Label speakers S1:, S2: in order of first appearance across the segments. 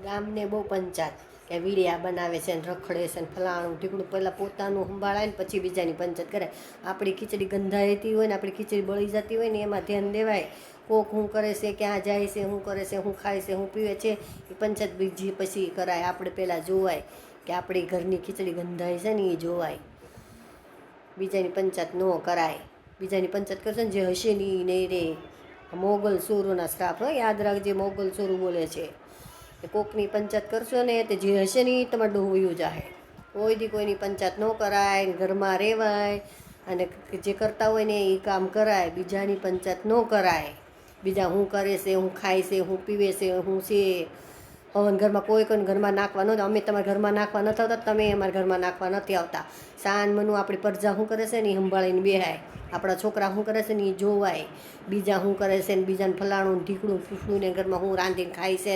S1: ગામને બહુ પંચાયત કે વીડિયા બનાવે છે ને રખડે છે ને ફલાણું ઢીકણું. પહેલાં પોતાનું સંભાળાય ને પછી બીજાની પંચાયત કરે. આપણી ખીચડી ગંધાઈતી હોય ને આપણી ખીચડી બળી જતી હોય ને એમાં ધ્યાન દેવાય. કોક શું કરે છે, ક્યાં જાય છે, શું કરે છે, શું ખાય છે, શું પીવે છે, એ પંચાયત બીજી પછી કરાય. આપણે પહેલાં જોવાય કે આપણી ઘરની ખીચડી ગંધાય છે ને એ જોવાય. બીજાની પંચાયત ન કરાય. બીજાની પંચાયત કરશે ને જે હશે ને એ નહીં રે. મોગલ સોરોના શ્રાપ હોય, યાદ રાખજે. મોગલ સોરું બોલે છે કે કોકની પંચાયત કરશો ને તે જે હશે ને એ તમારે ડોહ્યું જાહે. કોઈ દી કોઈની પંચાયત ન કરાય, ઘરમાં રહેવાય અને જે કરતા હોય ને એ કામ કરાય. બીજાની પંચાયત ન કરાય. બીજા શું કરે છે, શું ખાય છે, શું પીવે છે, શું છે. હવે ઘરમાં કોઈને ઘરમાં નાખવા ન. અમે તમારા ઘરમાં નાખવા નથી આવતા, તમે અમારા ઘરમાં નાખવા નથી આવતા. સાન મનું આપણી પ્રજા શું કરે છે ને એ સંભાળીને બેહાય. આપણા છોકરા શું કરે છે ને એ જોવાય. બીજા શું કરે છે ને બીજાને ફલાણું ઢીકણું ફૂફડું ને ઘરમાં શું રાંધીને ખાય છે.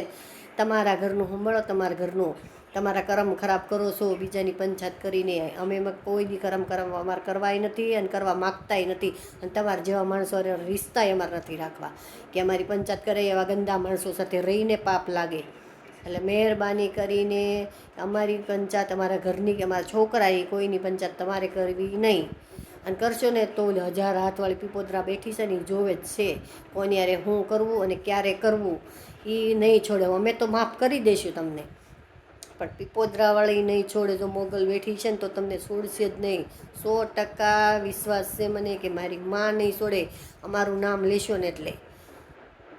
S1: તમારા ઘરનું સંભાળો. તમારા ઘરનું તમારા કરમ ખરાબ કરો છો બીજાની પંચાયત કરીને. અમે કોઈ દી કરમ અમારે કરવાય નથી અને કરવા માગતાય નથી. અને તમારા જેવા માણસો રિશ્તાય અમારે નથી રાખવા કે અમારી પંચાયત કરે. એવા ગંદા માણસો સાથે રહીને પાપ લાગે. એટલે મહેરબાની કરીને અમારી પંચાયત અમારા ઘરની કે અમારા છોકરાએ કોઈની પંચાયત તમારે કરવી નહીં. અને કરશો ને તો 1000 હાથવાળી પીપોદરા બેઠી છે ને એ જોવે જ છે કોની યારે શું કરવું અને ક્યારે કરવું. એ નહીં છોડે. અમે તો માફ કરી દઈશું તમને, પણ પીપોદરાવાળી નહીં છોડે. જો મોગલ બેઠી છે ને તો તમને છોડશે જ નહીં. 100% વિશ્વાસ છે મને કે મારી માં નહીં છોડે. અમારું નામ લેશો ને એટલે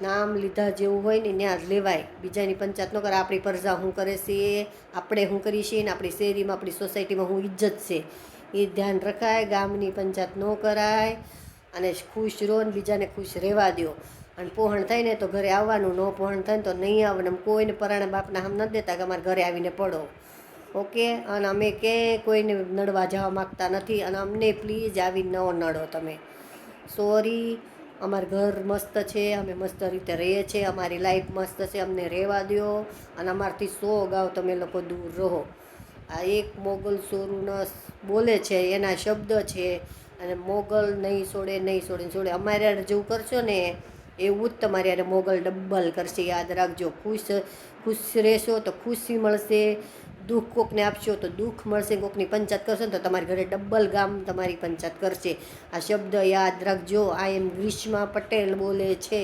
S1: નામ લીધા જેવું હોય ને ત્યાં જ લેવાય. બીજાની પંચાયત ન કરે. આપણી પ્રજા શું કરે છે, આપણે શું કરીએ છીએ ને આપણી શેરીમાં આપણી સોસાયટીમાં શું ઇજ્જત છે એ ધ્યાન રખાય. ગામની પંચાયત ન કરાય અને ખુશ રહો ને બીજાને ખુશ રહેવા દો. અને પહોંચ થાય ને તો ઘરે આવવાનું, ન પહોંચ થાય ને તો નહીં આવવાનું. કોઈને પરાણે બાપના આમ નથી દેતા કે અમારા ઘરે આવીને પડો. ઓકે. અને અમે ક્યાંય કોઈને નડવા જવા માગતા નથી. અને અમને પ્લીઝ આવી ન નડો તમે. સોરી. અમારું ઘર મસ્ત છે, અમે મસ્ત રીતે રહીએ છીએ, અમારી લાઈફ મસ્ત છે, અમને રહેવા દો. અને અમારથી 100 ગાવ તમે લોકો દૂર રહો. આ એક મોગલ સોરુના બોલે છે, એના શબ્દ છે. અને મોગલ નહીં છોડે, નહીં છોડે, છોડે. અમારે જેવું કરશો ને એવું જ તમારે યારે મોગલ ડબલ કરશે. યાદ રાખજો. ખુશ રહેશો તો ખુશી મળશે. દુઃખ કોકને આપશો તો દુઃખ મળશે. કોકની પંચાયત કરશો ને તો તમારી ઘરે ડબલ ગામ તમારી પંચાયત કરશે. આ શબ્દ યાદ રાખજો. આઈ એમ ગ્રીષ્મા પટેલ બોલે છે.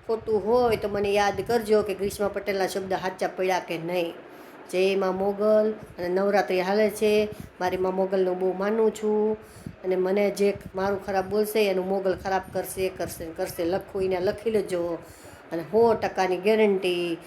S1: ખોટું હોય તો મને યાદ કરજો કે ગ્રીષ્મા પટેલના શબ્દ સાચા પડ્યા કે નહીં. જય માં મોગલ. અને નવરાત્રિ હાલે છે. મારી માં મોગલનું બહુ માનું છું. અને મને જે મારું ખરાબ બોલશે એનું મોગલ ખરાબ કરશે. લખવું એને લખી લેજો. અને 100%ની ગેરંટી.